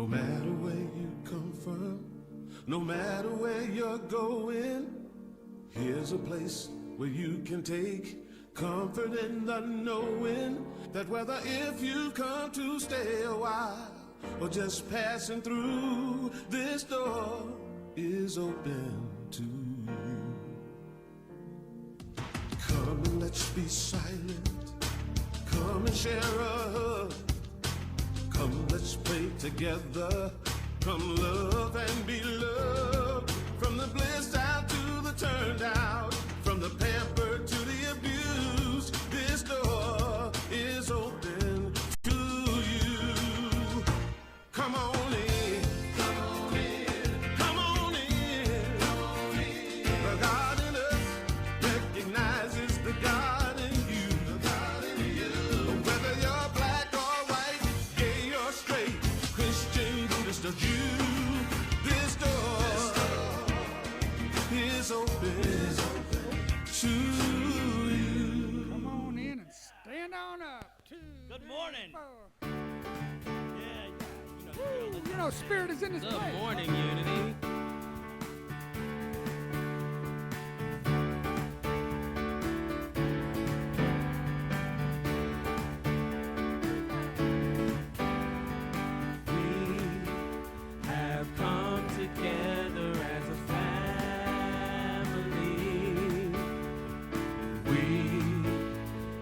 No matter where you come from, no matter where you're going, here's a place where you can take comfort in the knowing that whether if you come to stay a while or just passing through, this door is open to you. Come and let's be silent. Come and share a hug. Come, let's pray together. Come, love and be loved. From the bliss out to the turned out, from the pampered to the abused, this door is open to you. Come on in. Come on in. Come on in. Come on in. The God in us recognizes the God in you. The God in you. Whether you're black or white, gay or straight, Christian, Buddhist or Jew, this door is open to you. Come on in and stand on up. 2, Good 3, morning. 4. Yeah, Woo, you know, spirit is in this place. Good morning, Unity. We have come together as a family. We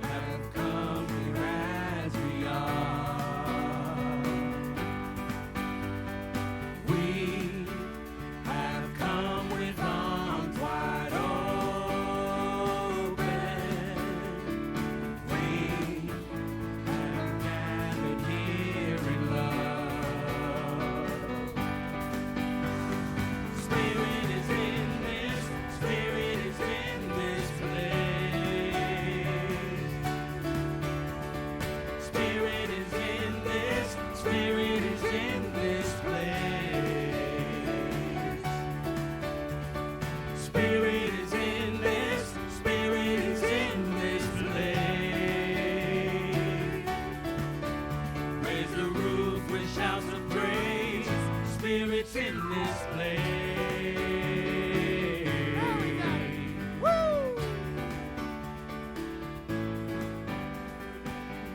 have come here as we are. We have come with arms wide open. We have gathered here in love. Spirit is in this, Spirit is in this place. Spirit is in this, Spirit is in this place. Spirit is in this, Spirit is in this place. Raise the roof with shouts of praise. Spirit's in this place.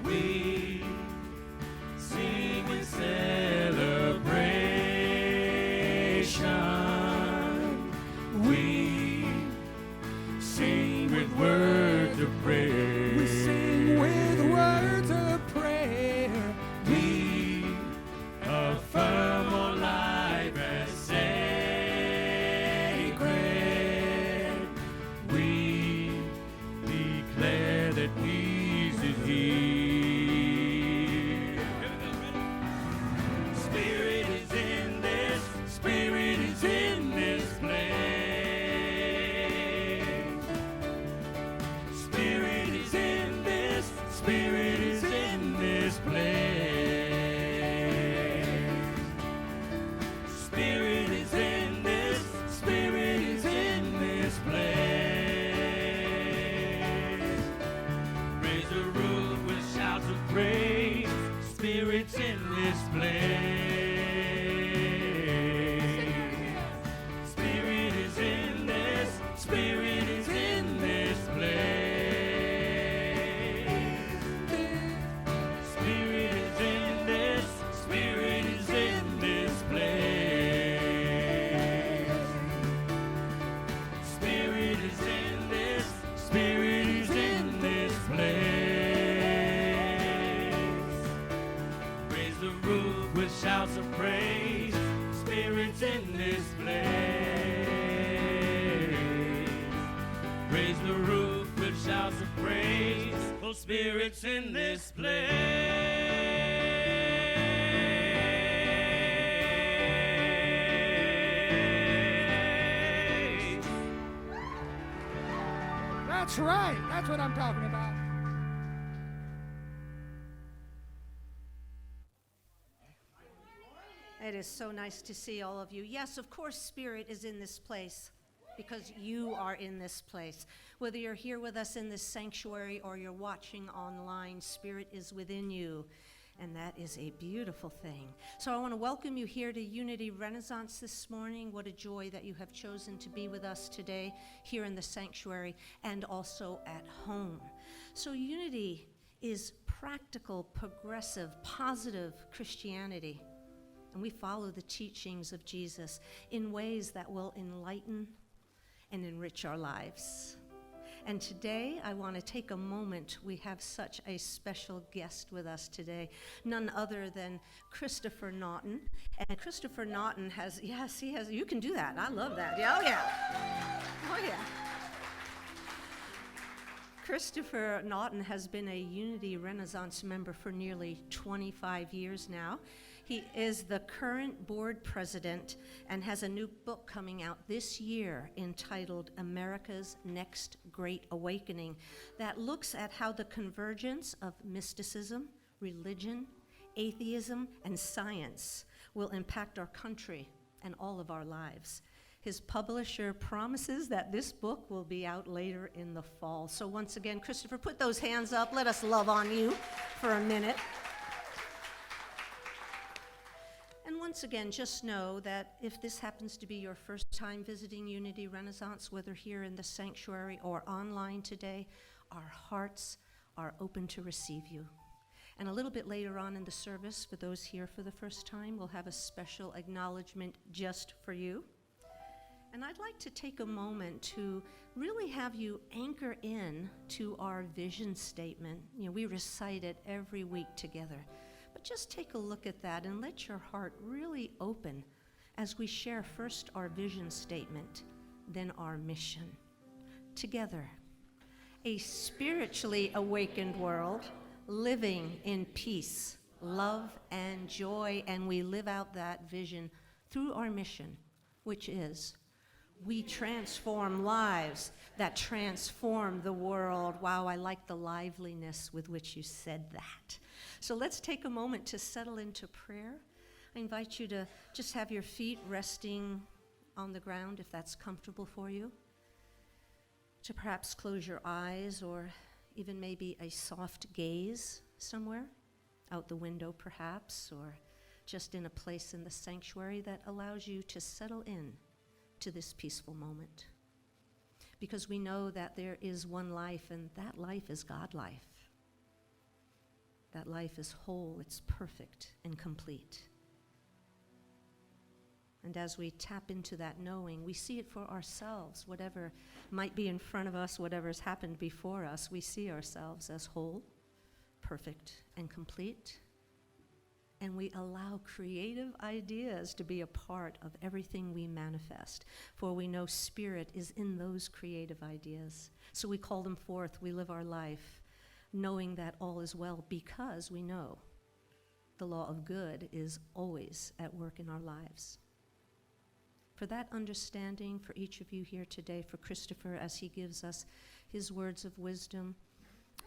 We sing with celebration. We sing with words of prayer. We sing with words of prayer. We affirm our life as sacred. We declare that peace is here. Spirit is in this, Spirit is in this place. Spirit is in this, Spirit is in this place. Spirit is in this, Spirit is in this place. Raise the roof with shouts of praise. Spirit's in this place. Spirit is in this, Spirit is in this place. Spirit is in this, Spirit is in this place. Spirit is in this, Spirit is in this place. Raise the roof with shouts of praise. Spirit's in this place. Raise the roof with shouts of praise. Oh, Spirit's in this place. That's right. That's what I'm talking about. It is so nice to see all of you. Yes, of course, Spirit is in this place because you are in this place. Whether you're here with us in this sanctuary or you're watching online, Spirit is within you. And that is a beautiful thing. So I want to welcome you here to Unity Renaissance this morning. What a joy that you have chosen to be with us today here in the sanctuary and also at home. So Unity is practical, progressive, positive Christianity. And we follow the teachings of Jesus in ways that will enlighten and enrich our lives. And today, I want to take a moment. We have such a special guest with us today, none other than Christopher Naughton. And Christopher Naughton has, yes, he has, you can do that. I love that. Yeah, oh, yeah. Oh, yeah. Christopher Naughton has been a Unity Renaissance member for nearly 25 years now. He is the current board president and has a new book coming out this year entitled America's Next Great Awakening that looks at how the convergence of mysticism, religion, atheism, and science will impact our country and all of our lives. His publisher promises that this book will be out later in the fall. So once again, Christopher, put those hands up. Let us love on you for a minute. And once again, just know that if this happens to be your first time visiting Unity Renaissance, whether here in the sanctuary or online today, our hearts are open to receive you. And a little bit later on in the service, for those here for the first time, we'll have a special acknowledgement just for you. And I'd like to take a moment to really have you anchor in to our vision statement. You know, we recite it every week together. But just take a look at that and let your heart really open as we share first our vision statement, then our mission. Together, a spiritually awakened world living in peace, love, and joy, and we live out that vision through our mission, which is we transform lives that transform the world. Wow, I like the liveliness with which you said that. So let's take a moment to settle into prayer. I invite you to just have your feet resting on the ground if that's comfortable for you. To perhaps close your eyes or even maybe a soft gaze somewhere, out the window perhaps, or just in a place in the sanctuary that allows you to settle in to this peaceful moment. Because we know that there is one life, and that life is God life. That life is whole, it's perfect and complete. And as we tap into that knowing, we see it for ourselves. Whatever might be in front of us, whatever's happened before us, we see ourselves as whole, perfect, and complete. And we allow creative ideas to be a part of everything we manifest. For we know spirit is in those creative ideas. So we call them forth, we live our life, knowing that all is well because we know the law of good is always at work in our lives. For that understanding, for each of you here today, for Christopher as he gives us his words of wisdom,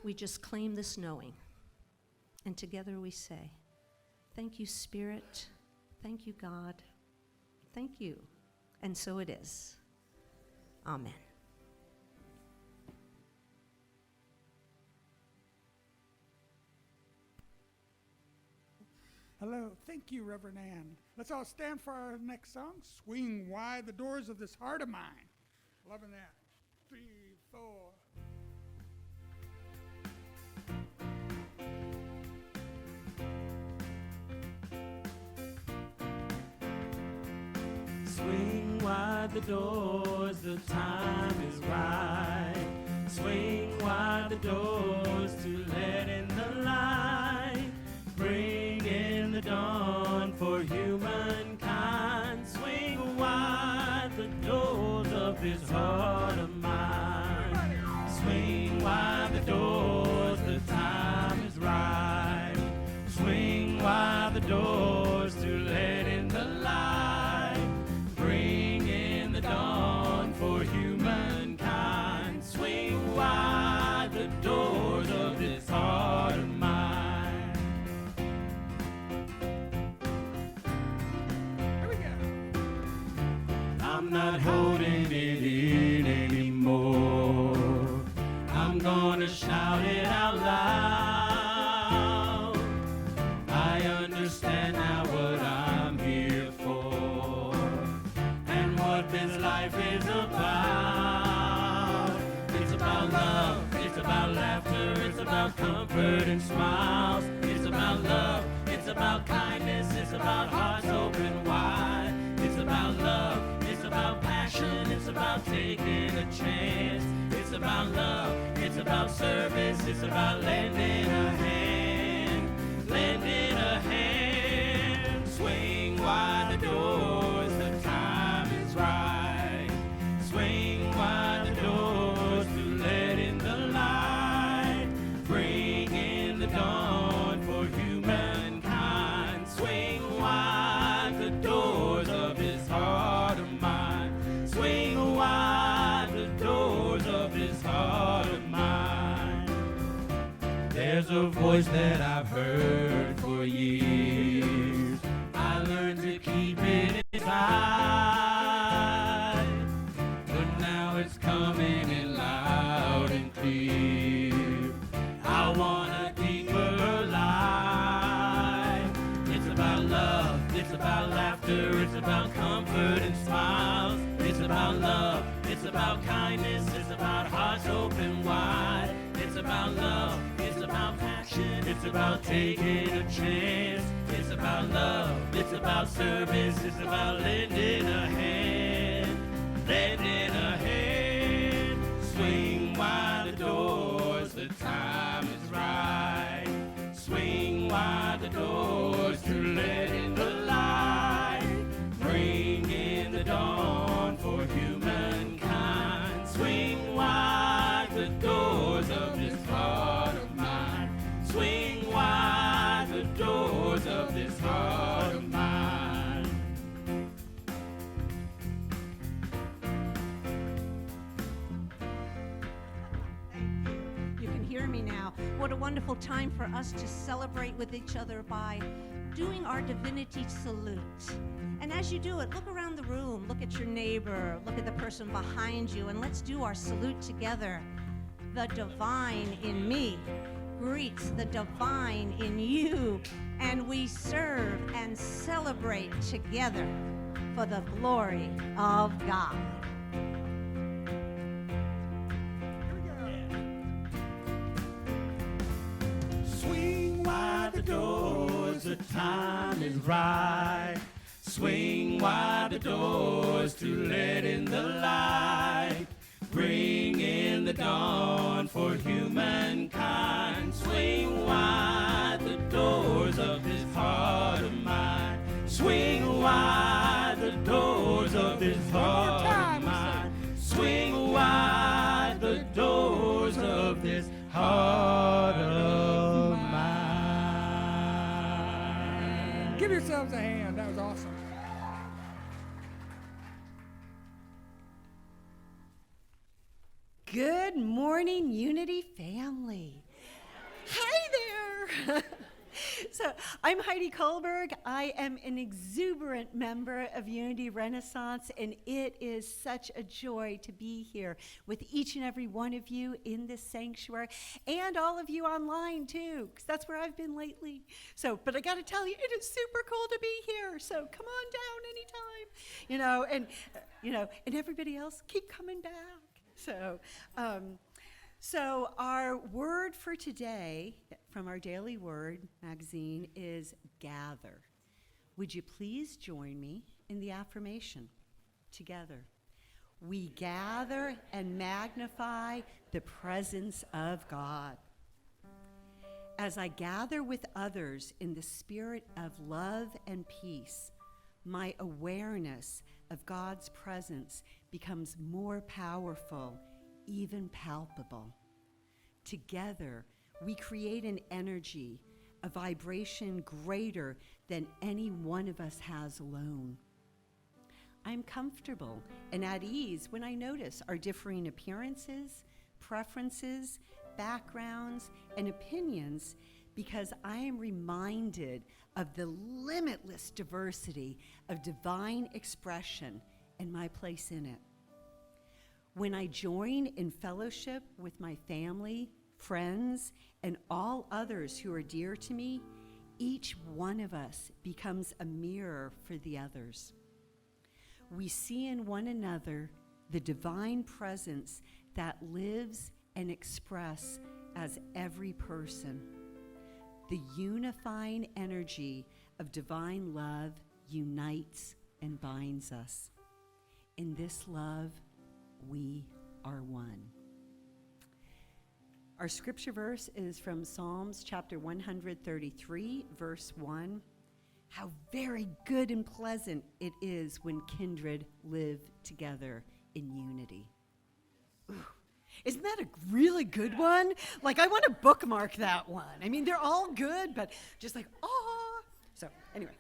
we just claim this knowing. And together we say, thank you, Spirit. Thank you, God. Thank you. And so it is. Amen. Hello. Thank you, Reverend Ann. Let's all stand for our next song. Swing wide the doors of this heart of mine. Loving that. 3, 4. Swing wide the doors, the time is right. Swing wide the doors to let in the light. Bring in the dawn for humankind. Swing wide the doors of this heart of mine. Swing wide the doors, the time is right. Swing wide the doors to let in the light. Bring in the dawn for humankind. Swing wide the doors of this heart of mine. Here we go. I'm not holding it in anymore. I'm gonna shout it out loud. about comfort and smiles. It's about love, it's about kindness, it's about hearts open wide. It's about love, it's about passion, it's about taking a chance. It's about love, it's about service, it's about lending a hand, lending a hand. Swing wide the doors, the time is right. Swing wide the doors to let in the light. Bring in the dawn for humankind. Swing wide the doors of this heart of mine. Swing wide the doors of this heart of mine. There's a voice that I've heard for years. I learned to keep it inside, but now it's coming in loud and clear. I want a deeper life. It's about love, it's about laughter, it's about comfort and smiles. It's about love, it's about kindness, it's about hearts open wide. It's about love, it's about passion, it's about taking a chance. It's about love, it's about service, it's about lending a hand, lending a hand. Swing wide the doors, the time is right. Swing wide the doors to let in the light. Bring in the dawn for humankind. Swing wide the doors of this heart of mine. Swing wide the doors of this heart of mine. You can hear me now. What a wonderful time for us to celebrate with each other by doing our divinity salute. And as you do it, look around the room, look at your neighbor, look at the person behind you, and let's do our salute together. The divine in me greets the divine in you, and we serve and celebrate together for the glory of God. Swing wide the doors, the time is right. Swing wide the doors to let in the light. Bring in the dawn for humankind. Swing wide the doors of this heart of mine. Swing wide the doors of this heart of mine. Swing wide the doors of this heart of mine. Give yourselves a hand. That was awesome. Good morning, Unity family. Hi there. So I'm Heidi Kohlberg. I am an exuberant member of Unity Renaissance, and it is such a joy to be here with each and every one of you in this sanctuary, and all of you online too, because that's where I've been lately. So, but I got to tell you, it is super cool to be here. So come on down anytime, and everybody else, keep coming back. So our word for today from our Daily Word magazine is gather. Would you please join me in the affirmation together? We gather and magnify the presence of God. As I gather with others in the spirit of love and peace, my awareness of God's presence becomes more powerful, even palpable. Together, we create an energy, a vibration greater than any one of us has alone. I'm comfortable and at ease when I notice our differing appearances, preferences, backgrounds, and opinions, because I am reminded of the limitless diversity of divine expression and my place in it. When I join in fellowship with my family, friends, and all others who are dear to me, each one of us becomes a mirror for the others. We see in one another the divine presence that lives and expresses as every person. The unifying energy of divine love unites and binds us. In this love, we are one. Our scripture verse is from Psalms chapter 133, verse 1. How very good and pleasant it is when kindred live together in unity. Ooh. Isn't that a really good one? Like, I want to bookmark that one. I mean, they're all good, but just like, oh. So, anyway.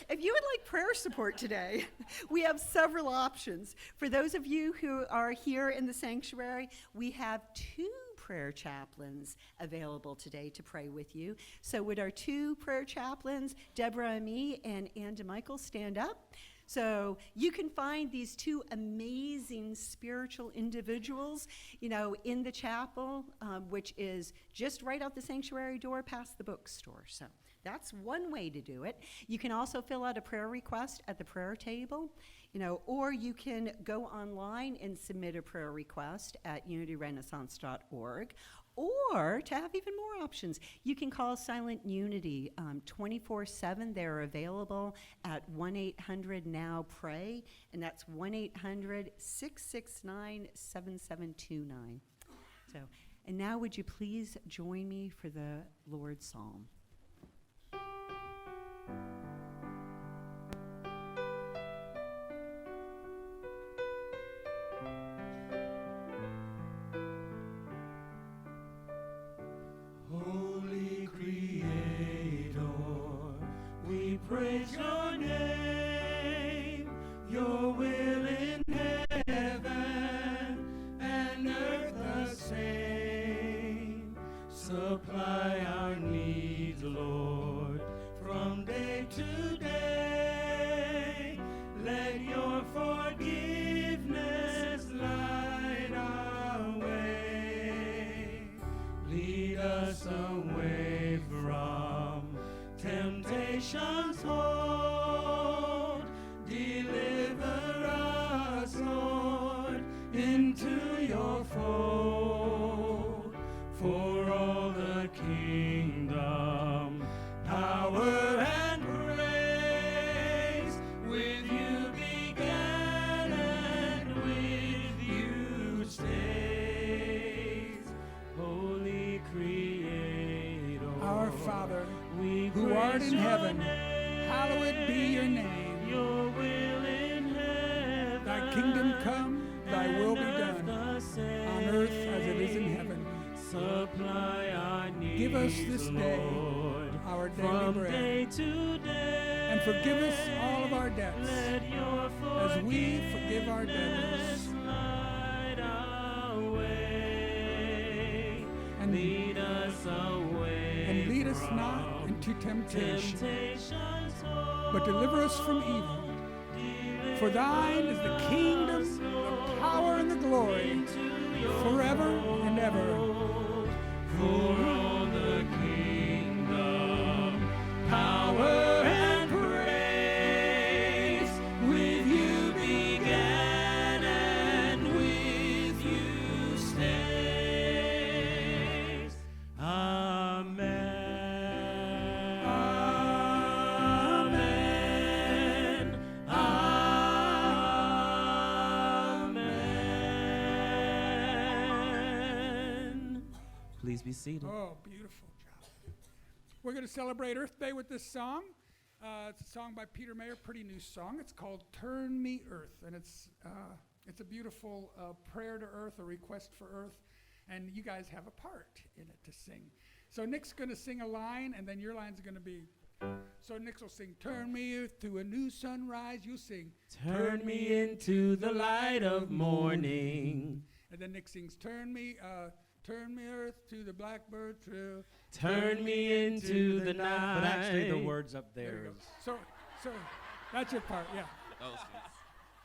If you would like prayer support today, we have several options. For those of you who are here in the sanctuary, we have 2 prayer chaplains available today to pray with you. So would our 2 prayer chaplains, Deborah and me and Ann DeMichael, stand up? So you can find these 2 amazing spiritual individuals, in the chapel, which is just right out the sanctuary door past the bookstore. So that's one way to do it. You can also fill out a prayer request at the prayer table, or you can go online and submit a prayer request at unityrenaissance.org. Or, to have even more options, you can call Silent Unity 24/7. They're available at 1-800-NOW-PRAY, and that's 1-800-669-7729. So, and now would you please join me for the Lord's Psalm? Holy Creator, we praise your name, your will in heaven and earth the same. Supply our needs, Lord, from day to day. Let your forgiveness light our way. Lead us away from temptation's hold. Deliver us, Lord, into your fold. For all the kingdom, power, and praise, with you began and with you stays. Holy Creator, Our Father, we who art praise in your heaven, name. hallowed be your name. Your will in heaven, Thy kingdom come, thy will be done, the same. on earth as it is in heaven. Supply our needs, Give us this day Lord, our daily from bread, day to day, and forgive us all of our debts, let your as we forgive our debtors. forgiveness light our way, And lead us away, And lead us from not into temptation, temptation's hold. but deliver us from evil. For thine is the kingdom, the power, and the glory, forever and ever. For all the kingdom, power, and praise, with you began and with you stays. Amen. Amen. Amen. Please be seated. Oh, beautiful job. We're going to celebrate Earth Day with this song. It's a song by Peter Mayer, pretty new song. It's called Turn Me Earth, and it's a beautiful prayer to Earth, a request for Earth, and you guys have a part in it to sing. So Nick's going to sing a line, and then your line's going to be, so Nick will sing, turn me earth to a new sunrise. You sing, Turn me into the light of morning. and then Nick sings, turn me earth to the blackbird trill. Turn me into the night. But actually, the words up There there you go. is. So that's your part, yeah. Oh,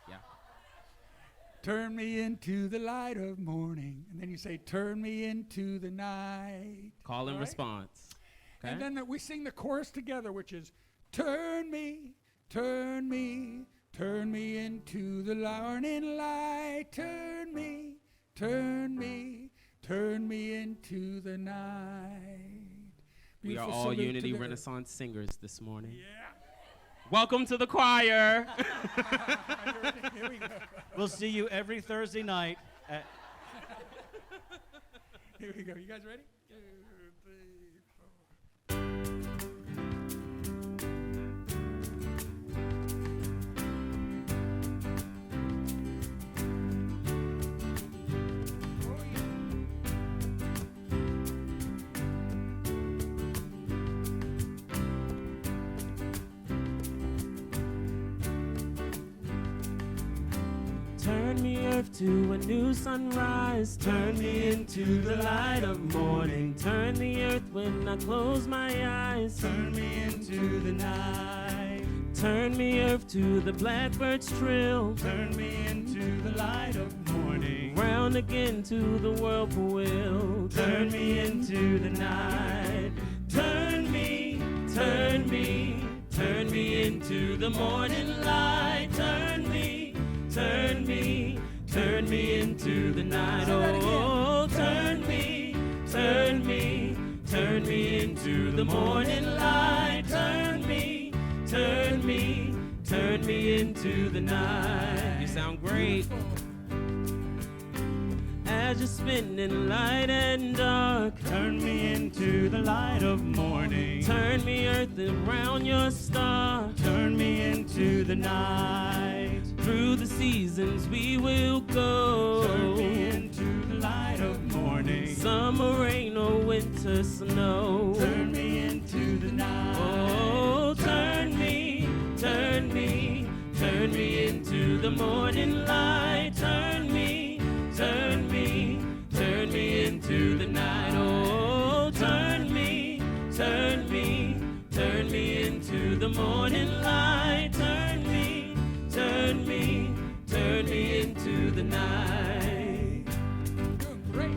yeah. Turn me into the light of morning. And then you say, turn me into the night. Call and All right? response. Okay? And then we sing the chorus together, which is, turn me, turn me, turn me into the morning light. Turn me, turn me, turn me into the night. We are Beautiful all salute to Unity the earth. Renaissance singers this morning. Yeah. Welcome to the choir. Here we go. We'll see you every Thursday night at Here we go. You guys ready? 2, 3, 4. Turn me, earth, to a new sunrise. Turn me into the light of morning. Turn the earth when I close my eyes. Turn me into the night. Turn me, earth, to the blackbird's trill. Turn me into the light of morning. Round again to the whirlpool. Turn me into the night. Turn me, turn me, turn me into the morning light. Turn me, turn me, turn me into the night. Oh, turn me, turn me, turn me into the morning light. Turn me, turn me, turn me into the night. You sound great. As you're spinning light and dark, turn me into the light of morning. Turn me, earth, around your star. Turn me into the night. Through the seasons we will go. Turn me into the light of morning. Summer rain or winter snow. Turn me into the night. Oh, turn me, turn me, turn me into the morning light. Turn me, turn me, turn me into the night. Oh, turn me, turn me, turn me into the morning light. Turn me, turn me, turn me into the night. Doing great.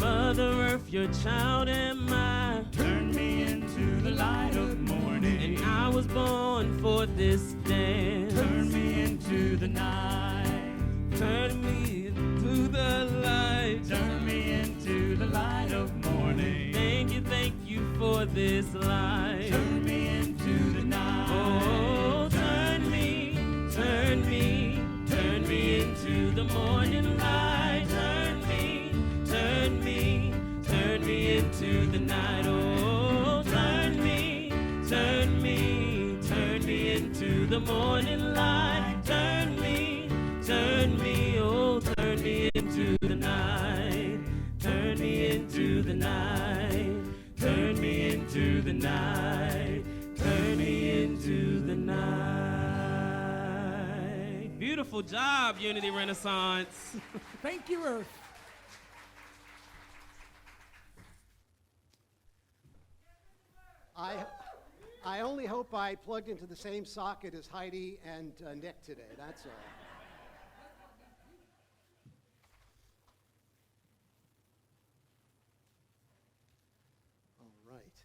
Mother Earth, your child am I. Turn me into the light of morning. And I was born for this dance. Turn me into the night. Turn me into the light. Turn me into the light of morning. Thank you for this light. Turn me into the night. Oh, turn me, turn me, turn me into the morning light. Turn me, turn me, turn me into the night. Oh, turn me, turn me, turn me into the morning light. Turn me, oh, turn me into the night. Turn me into the night. Turn me into the night. Turn me into the night. Beautiful job, Unity Renaissance. Thank you, Earth. I only hope I plugged into the same socket as Heidi and Nick today, that's all. All right.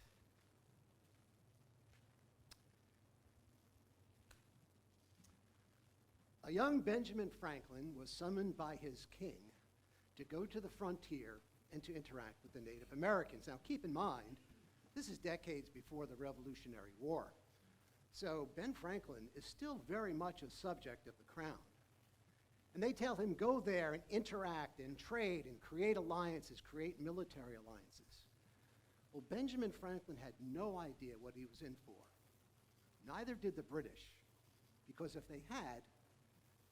A young Benjamin Franklin was summoned by his king to go to the frontier and to interact with the Native Americans. Now, keep in mind, this is decades before the Revolutionary War. So Ben Franklin is still very much a subject of the crown. And they tell him, go there and interact and trade and create alliances, create military alliances. Well, Benjamin Franklin had no idea what he was in for. Neither did the British, because if they had,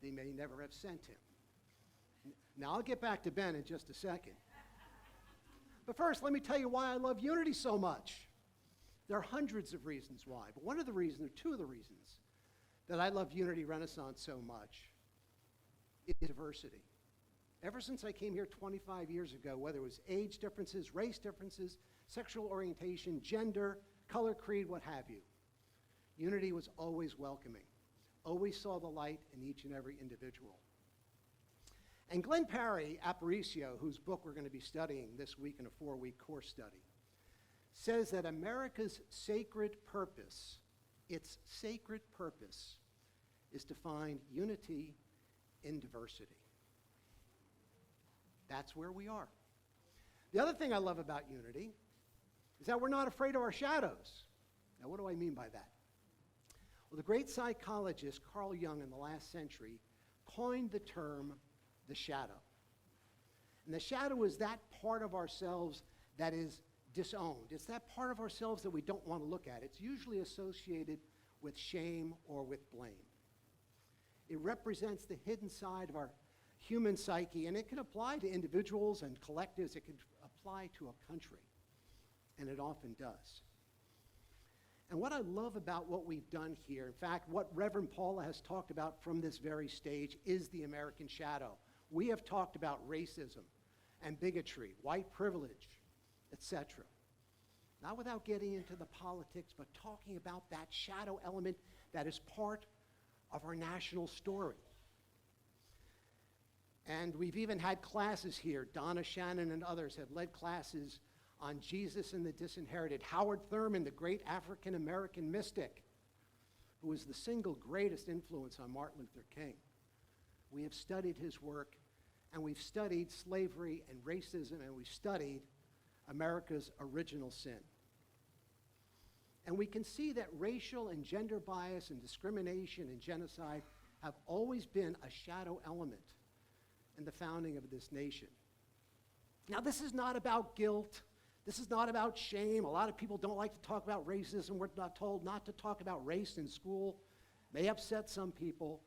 they may never have sent him. Now, I'll get back to Ben in just a second. But first, let me tell you why I love Unity so much. There are hundreds of reasons why, but one of the reasons, or two of the reasons, that I love Unity Renaissance so much is diversity. Ever since I came here 25 years ago, whether it was age differences, race differences, sexual orientation, gender, color, creed, what have you, Unity was always welcoming, always saw the light in each and every individual. And Glenn Parry Aparicio, whose book we're going to be studying this week in a 4-week course study, says that America's sacred purpose, its sacred purpose, is to find unity in diversity. That's where we are. The other thing I love about unity is that we're not afraid of our shadows. Now, what do I mean by that? Well, the great psychologist Carl Jung in the last century coined the term the shadow. And the shadow is that part of ourselves that is disowned. It's that part of ourselves that we don't want to look at. It's usually associated with shame or with blame. It represents the hidden side of our human psyche, and it can apply to individuals and collectives. It can apply to a country, and it often does. And what I love about what we've done here, in fact, what Reverend Paula has talked about from this very stage, is the American shadow. We have talked about racism and bigotry, white privilege, etc. Not without getting into the politics, but talking about that shadow element that is part of our national story. And we've even had classes here. Donna Shannon and others have led classes on Jesus and the Disinherited. Howard Thurman, the great African-American mystic, who was the single greatest influence on Martin Luther King. We have studied his work, and we've studied slavery and racism, and we've studied America's original sin. And we can see that racial and gender bias and discrimination and genocide have always been a shadow element in the founding of this nation. Now, this is not about guilt. This is not about shame. A lot of people don't like to talk about racism. We're not told not to talk about race in school. May upset some people.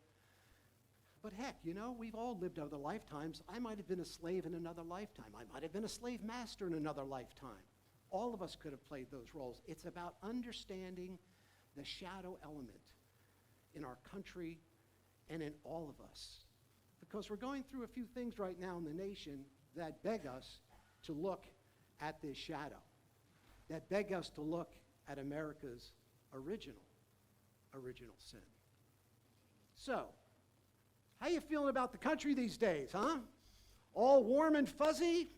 But heck, you know, we've all lived other lifetimes. I might have been a slave in another lifetime. I might have been a slave master in another lifetime. All of us could have played those roles. It's about understanding the shadow element in our country and in all of us. Because we're going through a few things right now in the nation that beg us to look at this shadow, that beg us to look at America's original sin. So, how you feeling about the country these days, huh? All warm and fuzzy?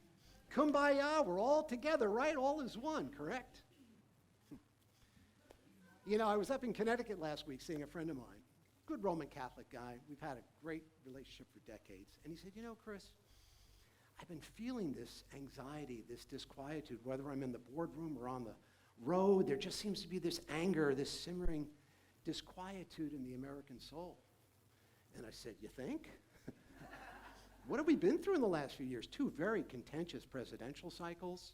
Kumbaya, we're all together, right? All is one, correct? You know, I was up in Connecticut last week seeing a friend of mine, good Roman Catholic guy. We've had a great relationship for decades. And he said, you know, Chris, I've been feeling this anxiety, this disquietude, whether I'm in the boardroom or on the road. There just seems to be this anger, this simmering disquietude in the American soul. And I said, you think? What have we been through in the last few years? 2 very contentious presidential cycles.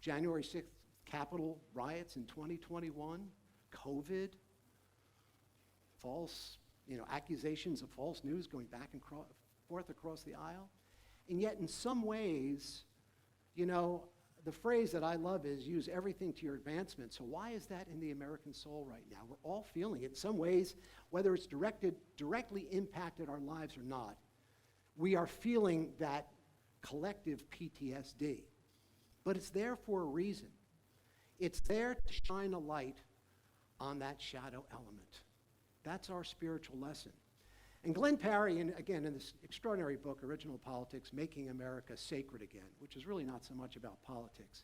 January 6th Capitol riots in 2021, COVID, false, accusations of false news going back and forth across the aisle. And yet in some ways, the phrase that I love is use everything to your advancement. So why is that in the American soul right now? We're all feeling it in some ways, whether it's directly impacted our lives or not. We are feeling that collective PTSD. But it's there for a reason. It's there to shine a light on that shadow element. That's our spiritual lesson. And Glenn Parry, again, in this extraordinary book, Original Politics, Making America Sacred Again, which is really not so much about politics,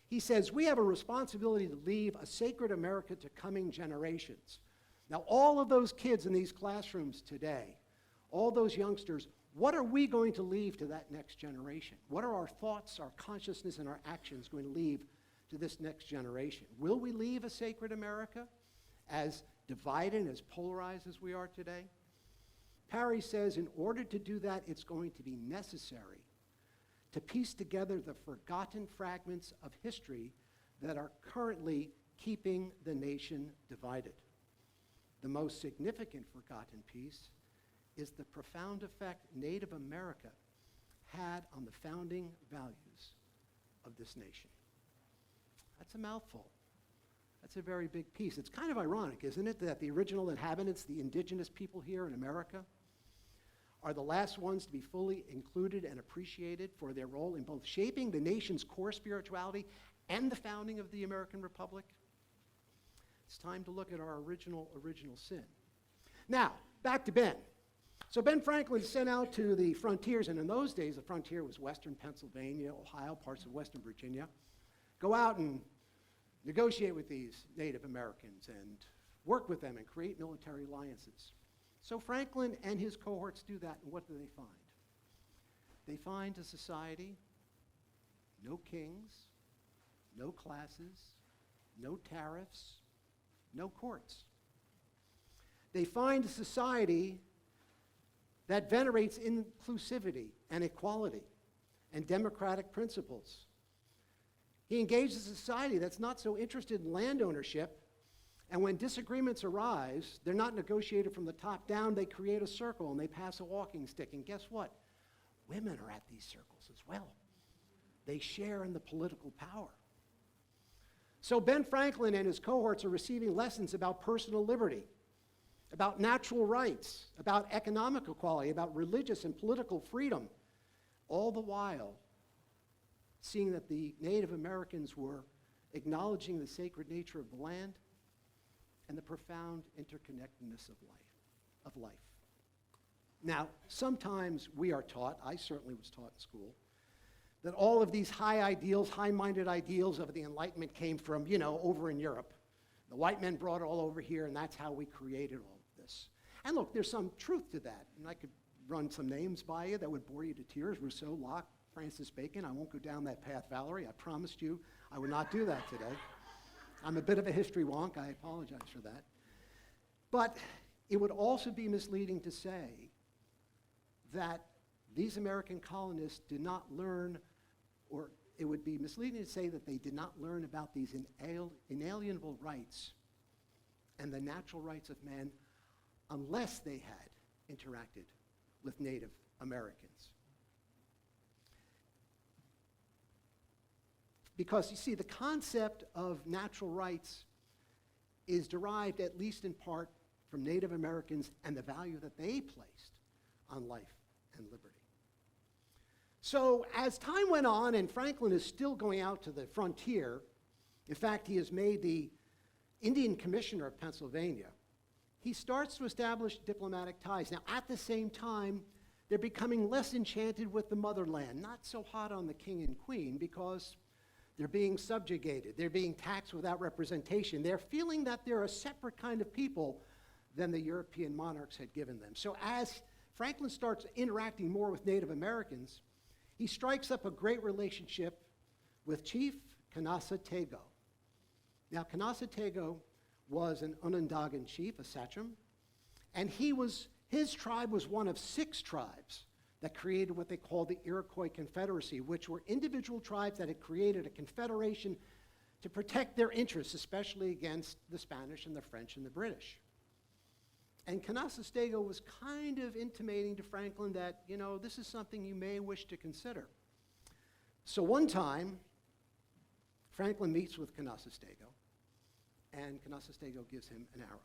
he says, we have a responsibility to leave a sacred America to coming generations. Now, all of those kids in these classrooms today, all those youngsters, what are we going to leave to that next generation? What are our thoughts, our consciousness, and our actions going to leave to this next generation? Will we leave a sacred America as divided, as polarized as we are today? Parry says, in order to do that, it's going to be necessary to piece together the forgotten fragments of history that are currently keeping the nation divided. The most significant forgotten piece is the profound effect Native America had on the founding values of this nation. That's a mouthful. That's a very big piece. It's kind of ironic, isn't it, that the original inhabitants, the indigenous people here in America, are the last ones to be fully included and appreciated for their role in both shaping the nation's core spirituality and the founding of the American Republic? It's time to look at our original sin. Now, back to Ben. So Ben Franklin sent out to the frontiers, and in those days, the frontier was western Pennsylvania, Ohio, parts of western Virginia. Go out and negotiate with these Native Americans and work with them and create military alliances. So Franklin and his cohorts do that, and what do they find? They find a society, no kings, no classes, no tariffs, no courts. They find a society that venerates inclusivity and equality and democratic principles. He engages a society that's not so interested in land ownership, and when disagreements arise, they're not negotiated from the top down. They create a circle and they pass a walking stick. And guess what? Women are at these circles as well. They share in the political power. So Ben Franklin and his cohorts are receiving lessons about personal liberty, about natural rights, about economic equality, about religious and political freedom, all the while seeing that the Native Americans were acknowledging the sacred nature of the land and the profound interconnectedness of life. Now, sometimes we are taught, I certainly was taught in school, that all of these high ideals, high-minded ideals of the Enlightenment came from, over in Europe. The white men brought it all over here, and that's how we created all of this. And look, there's some truth to that. And I could run some names by you that would bore you to tears. Rousseau, Locke, Francis Bacon. I won't go down that path, Valerie. I promised you I would not do that today. I'm a bit of a history wonk. I apologize for that. But it would also be misleading to say that these American colonists did not learn, or it would be misleading to say that they did not learn about these inalienable rights and the natural rights of man unless they had interacted with Native Americans. Because, you see, the concept of natural rights is derived, at least in part, from Native Americans and the value that they placed on life and liberty. So as time went on, and Franklin is still going out to the frontier, in fact, he is made the Indian Commissioner of Pennsylvania, he starts to establish diplomatic ties. Now, at the same time, they're becoming less enchanted with the motherland, not so hot on the king and queen, because they're being subjugated. They're being taxed without representation. They're feeling that they're a separate kind of people than the European monarchs had given them. So as Franklin starts interacting more with Native Americans, he strikes up a great relationship with Chief Canasatego. Now, Canasatego was an Onondagan chief, a sachem, and his tribe was one of 6 tribes that created what they called the Iroquois Confederacy, which were individual tribes that had created a confederation to protect their interests, especially against the Spanish and the French and the British. And Canasatego was kind of intimating to Franklin that, this is something you may wish to consider. So one time, Franklin meets with Canasatego, and Canasatego gives him an arrow.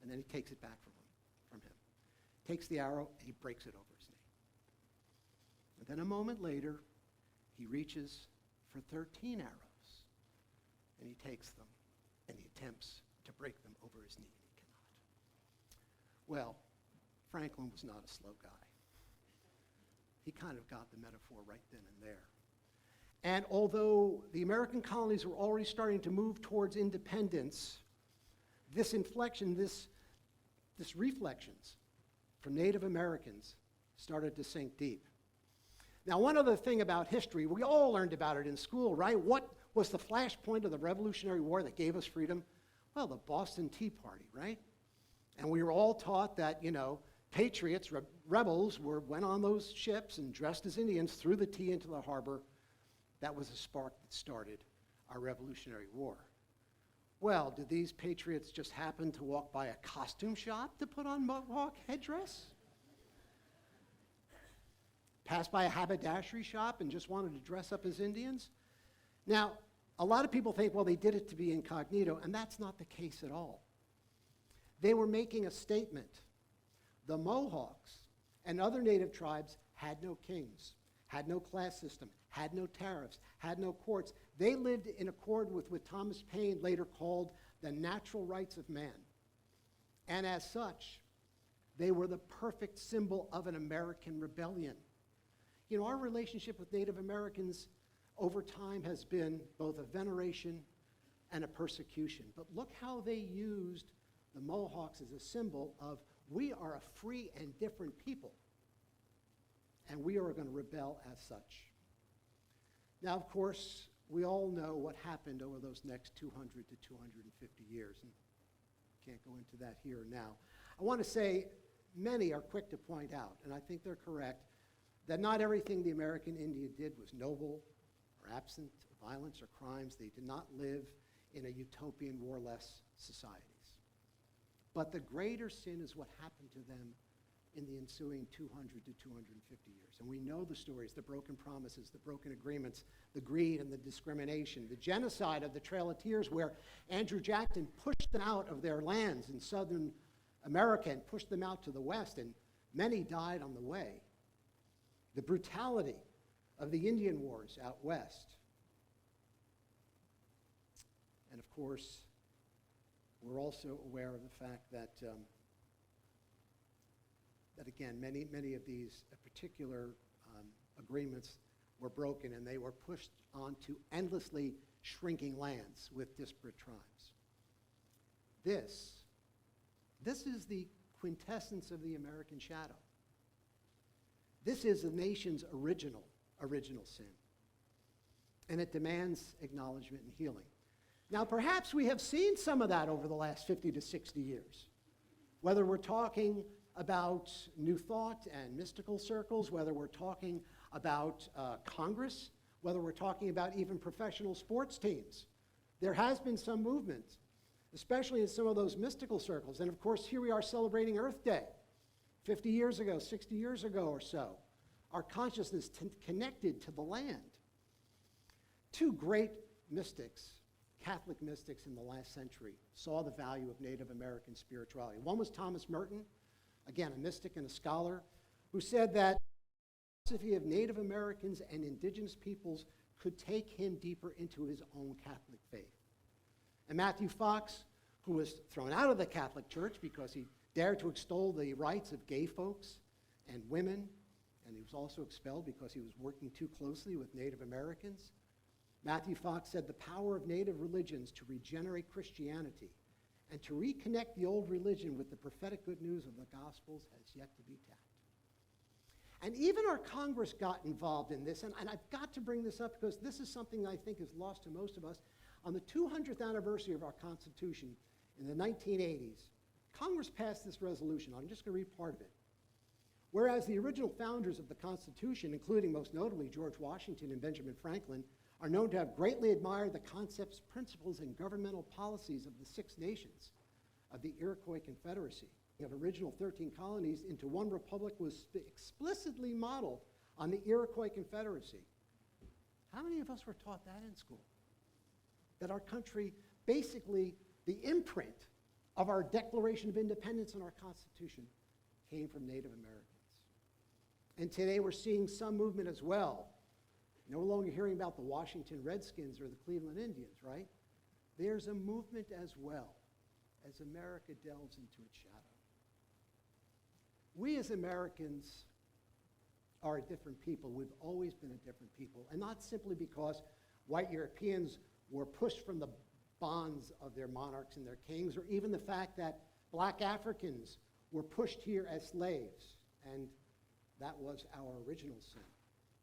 And then he takes it back from him. Takes the arrow, and he breaks it over his knee. And then a moment later, he reaches for 13 arrows, and he takes them, and he attempts to break them over his knee. Well, Franklin was not a slow guy. He kind of got the metaphor right then and there. And although the American colonies were already starting to move towards independence, this inflection, this reflections from Native Americans started to sink deep. Now, one other thing about history, we all learned about it in school, right? What was the flashpoint of the Revolutionary War that gave us freedom? Well, the Boston Tea Party, right? And we were all taught that, patriots, rebels, went on those ships and dressed as Indians, threw the tea into the harbor. That was the spark that started our Revolutionary War. Well, did these patriots just happen to walk by a costume shop to put on mohawk headdress? Pass by a haberdashery shop and just wanted to dress up as Indians? Now, a lot of people think, well, they did it to be incognito, and that's not the case at all. They were making a statement. The Mohawks and other native tribes had no kings, had no class system, had no tariffs, had no courts. They lived in accord with what Thomas Paine later called the natural rights of man. And as such, they were the perfect symbol of an American rebellion. Our relationship with Native Americans over time has been both a veneration and a persecution. But look how they used the Mohawks as a symbol of we are a free and different people. and we are going to rebel as such. Now, of course, we all know what happened over those next 200 to 250 years, and can't go into that here and now. I want to say many are quick to point out, and I think they're correct, that not everything the American Indian did was noble or absent of violence or crimes. They did not live in a utopian, warless societies. But the greater sin is what happened to them in the ensuing 200 to 250 years. And we know the stories, the broken promises, the broken agreements, the greed and the discrimination, the genocide of the Trail of Tears, where Andrew Jackson pushed them out of their lands in southern America and pushed them out to the west, and many died on the way. The brutality of the Indian Wars out west. And of course, we're also aware of the fact that that again, many of these particular agreements were broken, and they were pushed onto endlessly shrinking lands with disparate tribes. This is the quintessence of the American shadow. This is the nation's original sin, and it demands acknowledgement and healing. Now, perhaps we have seen some of that over the last 50 to 60 years, whether we're talking about New Thought and mystical circles, whether we're talking about Congress, whether we're talking about even professional sports teams. There has been some movement, especially in some of those mystical circles. And of course, here we are celebrating Earth Day. 50 years ago, 60 years ago or so, our consciousness connected to the land. Two great mystics, Catholic mystics in the last century, saw the value of Native American spirituality. One was Thomas Merton, again, a mystic and a scholar, who said that the philosophy of Native Americans and indigenous peoples could take him deeper into his own Catholic faith. And Matthew Fox, who was thrown out of the Catholic Church because he dared to extol the rights of gay folks and women, and he was also expelled because he was working too closely with Native Americans. Matthew Fox said the power of Native religions to regenerate Christianity and to reconnect the old religion with the prophetic good news of the Gospels has yet to be tapped. And even our Congress got involved in this, and I've got to bring this up because this is something I think is lost to most of us. On the 200th anniversary of our Constitution in the 1980s, Congress passed this resolution. I'm just going to read part of it. Whereas the original founders of the Constitution, including most notably George Washington and Benjamin Franklin, are known to have greatly admired the concepts, principles, and governmental policies of the 6 nations of the Iroquois Confederacy. Of original 13 colonies into one republic was explicitly modeled on the Iroquois Confederacy. How many of us were taught that in school? That our country, basically, the imprint of our Declaration of Independence and our Constitution came from Native Americans. And today we're seeing some movement as well. No longer hearing about the Washington Redskins or the Cleveland Indians, right? There's a movement as well as America delves into its shadow. We as Americans are a different people. We've always been a different people, and not simply because white Europeans were pushed from the bonds of their monarchs and their kings, or even the fact that black Africans were pushed here as slaves, and that was our original sin.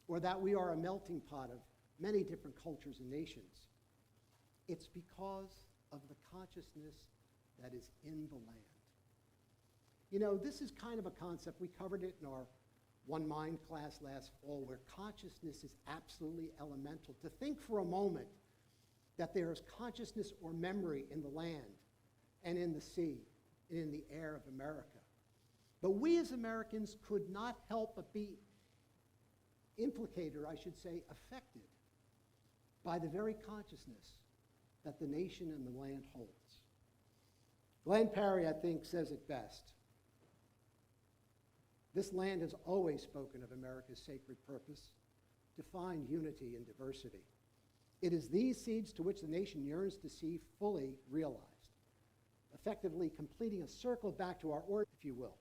Or that we are a melting pot of many different cultures and nations. It's because of the consciousness that is in the land. You know, this is kind of a concept. We covered it in our One Mind class last fall, where consciousness is absolutely elemental. To think for a moment that there is consciousness or memory in the land and in the sea and in the air of America. But we as Americans could not help but be implicated, or I should say affected, by the very consciousness that the nation and the land holds. Glenn Parry, I think, says it best. This land has always spoken of America's sacred purpose, to find unity and diversity. It is these seeds to which the nation yearns to see fully realized, effectively completing a circle back to our origin, if you will.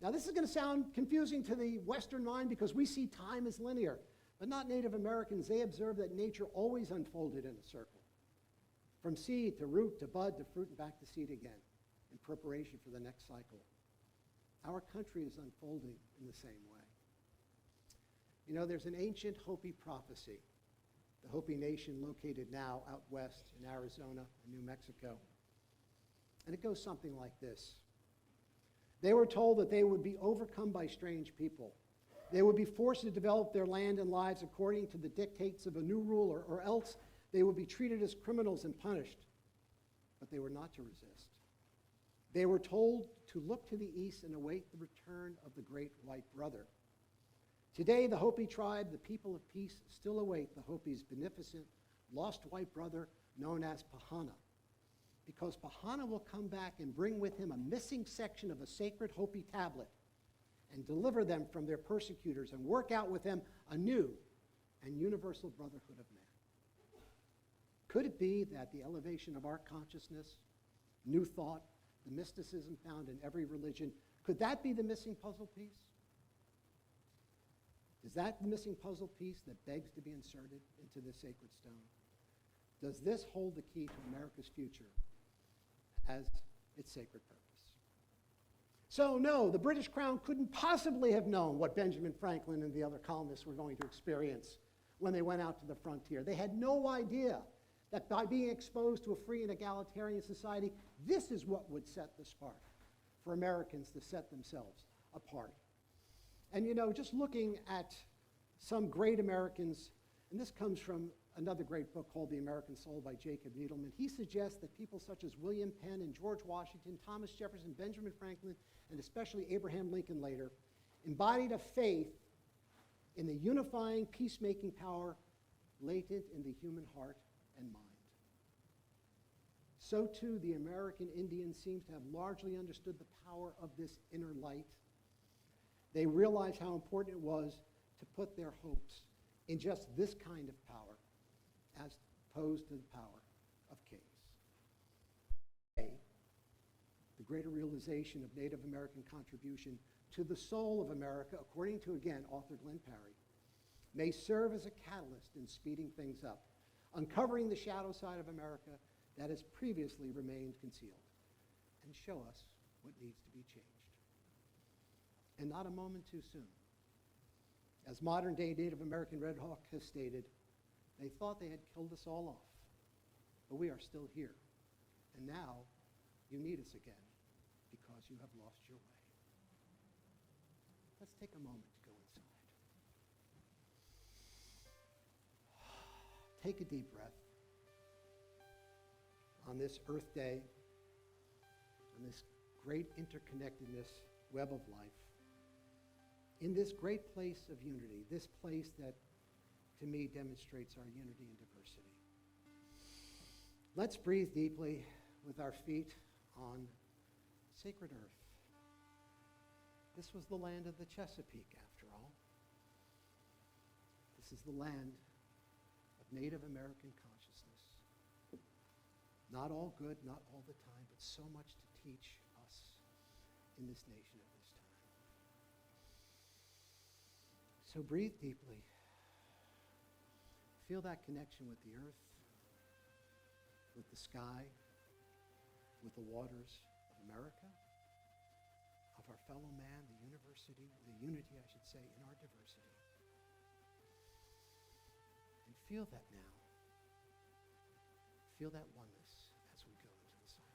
Now, this is going to sound confusing to the Western mind because we see time as linear, but not Native Americans. They observe that nature always unfolded in a circle, from seed to root to bud to fruit and back to seed again, in preparation for the next cycle. Our country is unfolding in the same way. You know, there's an ancient Hopi prophecy, the Hopi nation located now out west in Arizona and New Mexico. And it goes something like this. They were told that they would be overcome by strange people. They would be forced to develop their land and lives according to the dictates of a new ruler, or else they would be treated as criminals and punished. But they were not to resist. They were told to look to the east and await the return of the great white brother. Today, the Hopi tribe, the people of peace, still await the Hopi's beneficent, lost white brother known as Pahana. Because Pahana will come back and bring with him a missing section of a sacred Hopi tablet and deliver them from their persecutors and work out with them a new and universal brotherhood of man. Could it be that the elevation of our consciousness, new thought, the mysticism found in every religion, could that be the missing puzzle piece? Is that the missing puzzle piece that begs to be inserted into this sacred stone? Does this hold the key to America's future as its sacred purpose? So no, the British Crown couldn't possibly have known what Benjamin Franklin and the other colonists were going to experience when they went out to the frontier. They had no idea that by being exposed to a free and egalitarian society, this is what would set the spark for Americans to set themselves apart. And you know, just looking at some great Americans, and this comes from another great book called The American Soul by Jacob Needleman, he suggests that people such as William Penn and George Washington, Thomas Jefferson, Benjamin Franklin, and especially Abraham Lincoln later, embodied a faith in the unifying, peacemaking power latent in the human heart and mind. So too, the American Indian seems to have largely understood the power of this inner light. They realized how important it was to put their hopes in just this kind of power as opposed to the power of kings. The greater realization of Native American contribution to the soul of America, according to, again, author Glenn Parry, may serve as a catalyst in speeding things up, uncovering the shadow side of America that has previously remained concealed, and show us what needs to be changed. And not a moment too soon. As modern-day Native American Red Hawk has stated, they thought they had killed us all off, but we are still here. And now you need us again because you have lost your way. Let's take a moment to go inside. Take a deep breath on this Earth Day, on this great interconnectedness web of life, in this great place of unity, this place that, to me, demonstrates our unity and diversity. Let's breathe deeply with our feet on sacred earth. This was the land of the Chesapeake, after all. This is the land of Native American consciousness. Not all good, not all the time, but so much to teach us in this nation at this time. So breathe deeply. Feel that connection with the earth, with the sky, with the waters of America, of our fellow man, the unity, I should say, in our diversity. And feel that now. Feel that oneness as we go into the silence.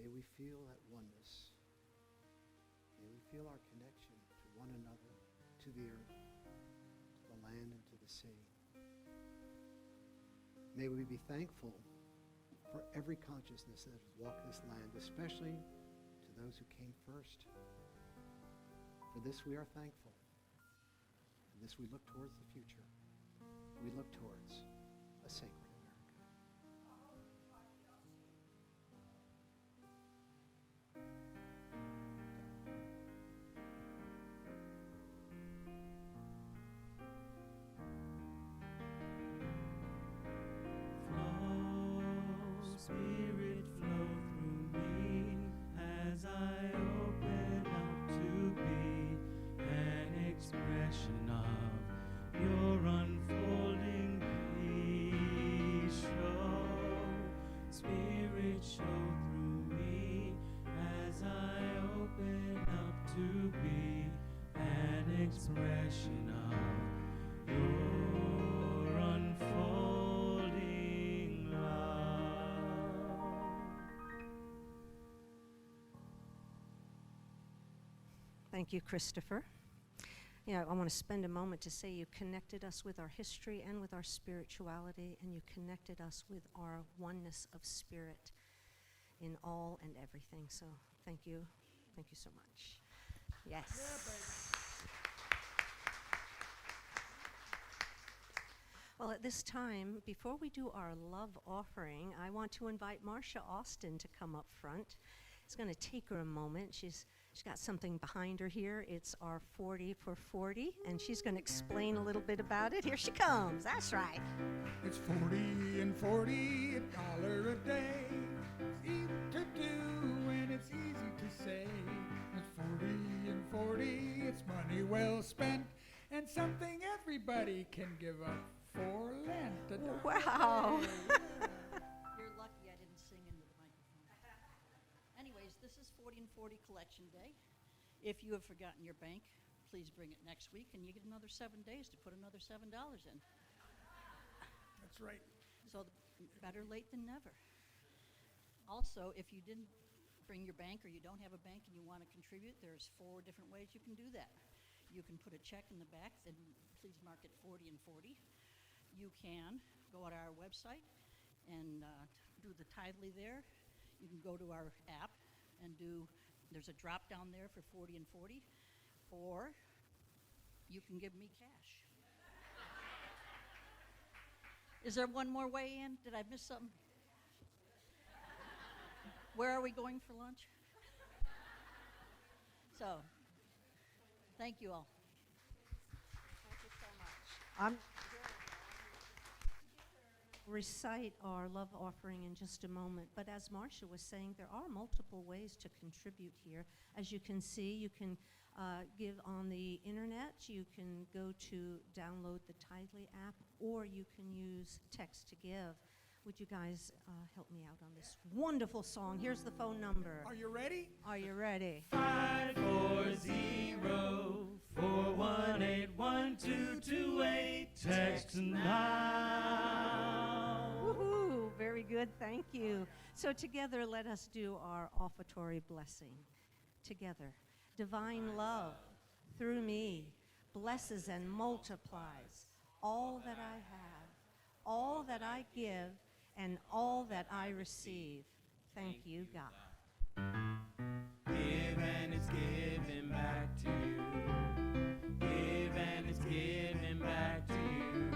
May we feel that oneness. May we feel our connection to one another, to the earth, to the land, and to the sea. May we be thankful for every consciousness that has walked this land, especially to those who came first. For this we are thankful. And this we look towards the future. We look towards a sacred America. Flow, Spirit, flow through me as I open up to be an expression of your unfolding peace. Spirit, show through me as I open up to be an expression of your unfolding love. Thank you, Christopher. Yeah, I want to spend a moment to say you connected us with our history and with our spirituality, and you connected us with our oneness of spirit in all and everything. So thank you. Thank you so much. Yes. Well, at this time, before we do our love offering, I want to invite Marcia Austin to come up front. It's going to take her a moment. She's got something behind her here. It's our 40 for 40, and she's going to explain a little bit about it. Here she comes. That's right. It's 40 and 40, $1 a day. It's easy to do and it's easy to say. It's 40 and 40, it's money well spent, and something everybody can give up for Lent. Wow. You're lucky I didn't sing into the microphone. Anyways, this is 40 and 40 collection day. If you have forgotten your bank, please bring it next week, and you get another 7 days to put another $7 in. That's right. So better late than never. Also, if you didn't bring your bank or you don't have a bank and you want to contribute, there's 4 different ways you can do that. You can put a check in the back, then please mark it 40 and 40. You can go to our website and do the Tidely there. You can go to our app and there's a drop down there for 40 and 40, or you can give me cash. Is there one more way in? Did I miss something? Where are we going for lunch? So, thank you all. Thank you so much. Recite our love offering in just a moment, but as Marcia was saying, there are multiple ways to contribute here. As you can see, you can give on the internet, you can go to download the Tidely app, or you can use text to give. Would you guys help me out on this wonderful song? Here's the phone number. Are you ready? Are you ready? 540-418-1228. Text now. Woohoo! Very good, thank you. So together, let us do our offertory blessing. Together, divine love through me blesses and multiplies all that I have, all that I give, and all that I receive. Thank you, God. Give and it's given back to you. Give and it's given back to you.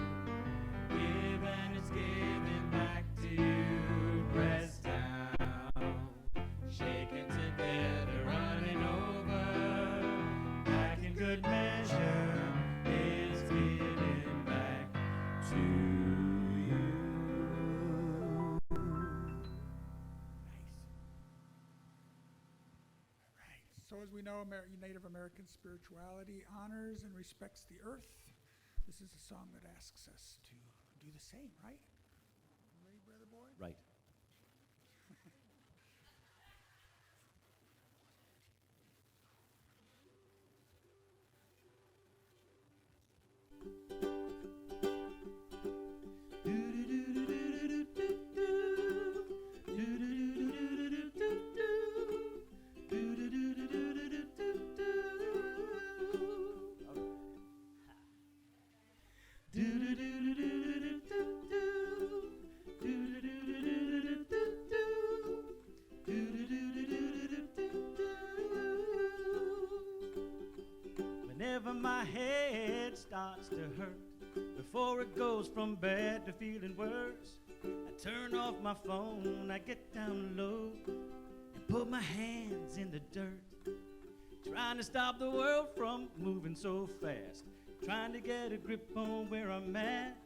Give and it's given back to you. Press down, shaken together, running over. Back in good measure is given back to you. So as we know, Native American spirituality honors and respects the earth. This is a song that asks us to do the same, right? Ready, brother boy? Right. my head starts to hurt. Before it goes from bad to feeling worse, I turn off my phone, I get down low and put my hands in the dirt. Trying to stop the world from moving so fast, trying to get a grip on where I'm at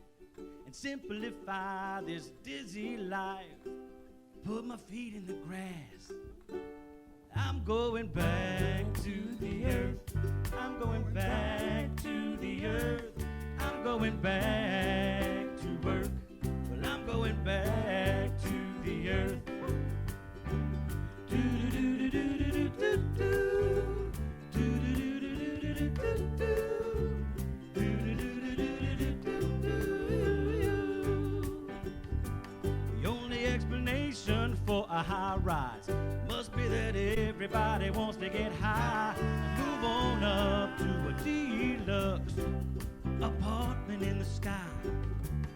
and simplify this dizzy life. Put my feet in the grass. I'm going back to the earth. I'm going back to the earth. I'm going back to work. Well, I'm going back to the earth. The only explanation for a high rise must be that everybody wants to get high and move on up to a deluxe apartment in the sky.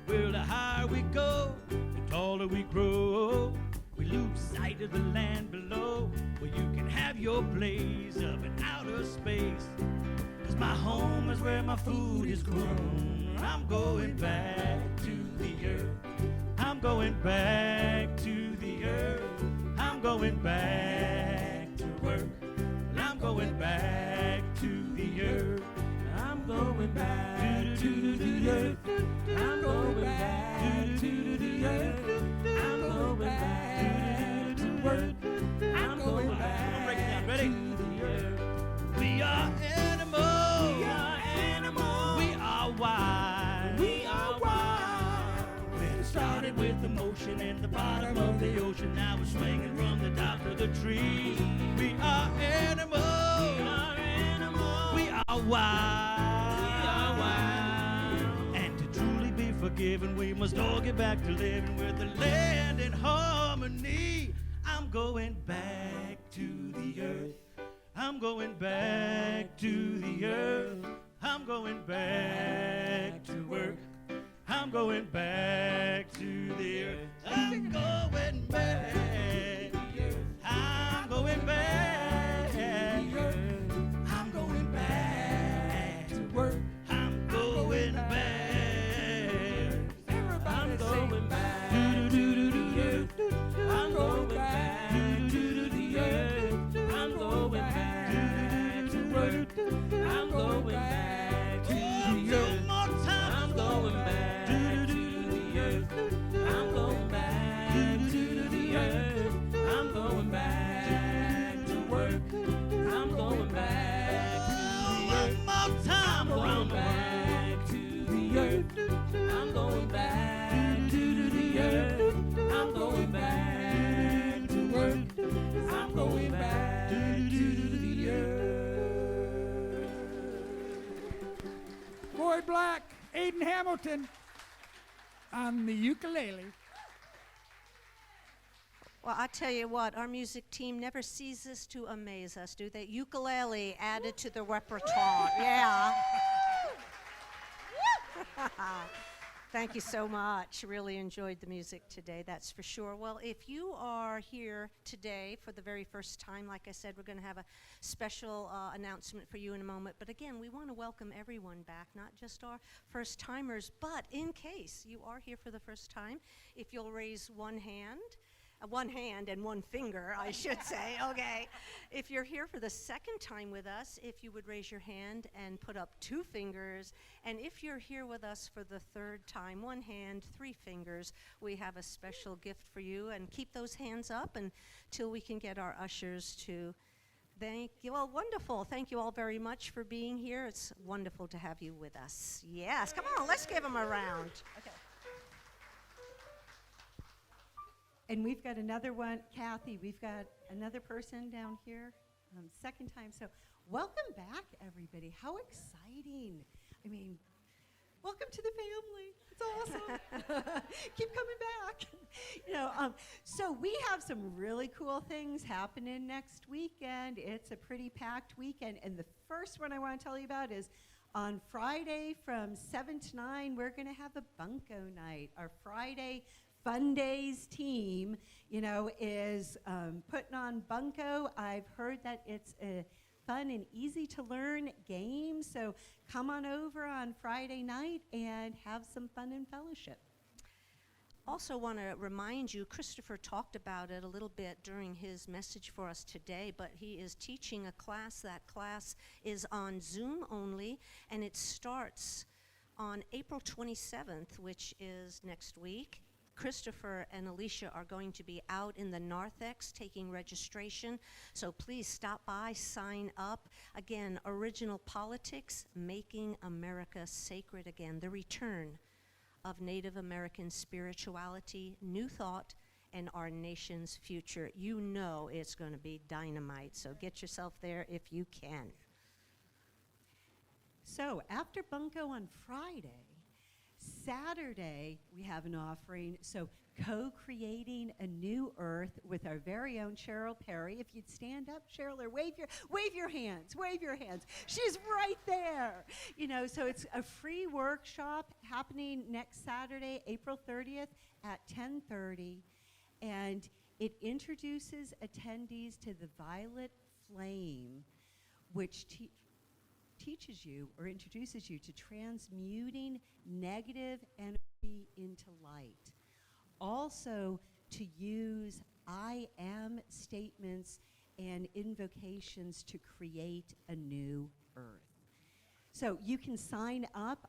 Well, the higher we go, the taller we grow. We lose sight of the land below, where you can have your blaze up in outer space. 'Cause my home is where my food is grown. I'm going back to the earth. I'm going back to the earth. I'm going back to work. I'm going back to the earth. I'm going back to the earth. I'm going back to the earth. I'm going back to work. I'm going back. Break it down. Ready? To the earth. We are animals. We are animals. We are wild. We are wild. When it started with emotion in the bottom of the ocean, now we're swinging from the top of the tree. We are animals. We are animals. We are wild. We are wild. And to truly be forgiven, we must all get back to living with the land in harmony. I'm going back to the earth. I'm going back to the earth. I'm going back to work. I'm going back to the earth. I'm going back. I'm going back. I'm going back to work. I'm going back. I'm going back to the earth. I'm going back to the earth. I'm going back to work. I'm going back to the earth. I'm going back to the earth. I'm going back to the earth. I'm going back to work. I'm going back to the earth. One more time. I'm going back to the earth. I'm going back to the earth. I'm going back to work. I'm going back to the earth. Boyd Black, Aiden Hamilton on the ukulele. Well, I tell you what, our music team never ceases to amaze us, do they? Ukulele added to the repertoire. Yeah. Thank you so much. Really enjoyed the music today, that's for sure. Well, if you are here today for the very first time, like I said, we're going to have a special announcement for you in a moment. But again, we want to welcome everyone back, not just our first timers, but in case you are here for the first time, if you'll raise one hand and one finger, I should say, okay. If you're here for the second time with us, if you would raise your hand and put up two fingers, and if you're here with us for the third time, one hand, three fingers, we have a special gift for you, and keep those hands up until we can get our ushers to thank you. Well, wonderful. Thank you all very much for being here. It's wonderful to have you with us. Yes, come on, let's give them a round. Okay. And we've got another one, Kathy, we've got another person down here, second time. So welcome back, everybody. How exciting. I mean, welcome to the family. It's awesome. Keep coming back. So we have some really cool things happening next weekend. It's a pretty packed weekend. And the first one I want to tell you about is on Friday from 7 to 9, we're going to have a bunco night. Our Friday Fun Days team, is putting on bunco. I've heard that it's a fun and easy to learn game. So come on over on Friday night and have some fun and fellowship. Also want to remind you, Christopher talked about it a little bit during his message for us today, but he is teaching a class. That class is on Zoom only, and it starts on April 27th, which is next week. Christopher and Alicia are going to be out in the narthex taking registration, so please stop by, sign up. Again, Original Politics, Making America Sacred Again, the return of Native American spirituality, new thought, and our nation's future. You know it's going to be dynamite, so get yourself there if you can. So after Bunko on Friday, Saturday we have an offering. So co-creating a new earth with our very own Cheryl Perry. If you'd stand up, Cheryl, or wave your hands, wave your hands. She's right there. You know, so it's a free workshop happening next Saturday, April 30th at 10:30, and it introduces attendees to the violet flame, which teaches you or introduces you to transmuting negative energy into light. Also to use I am statements and invocations to create a new earth. So you can sign up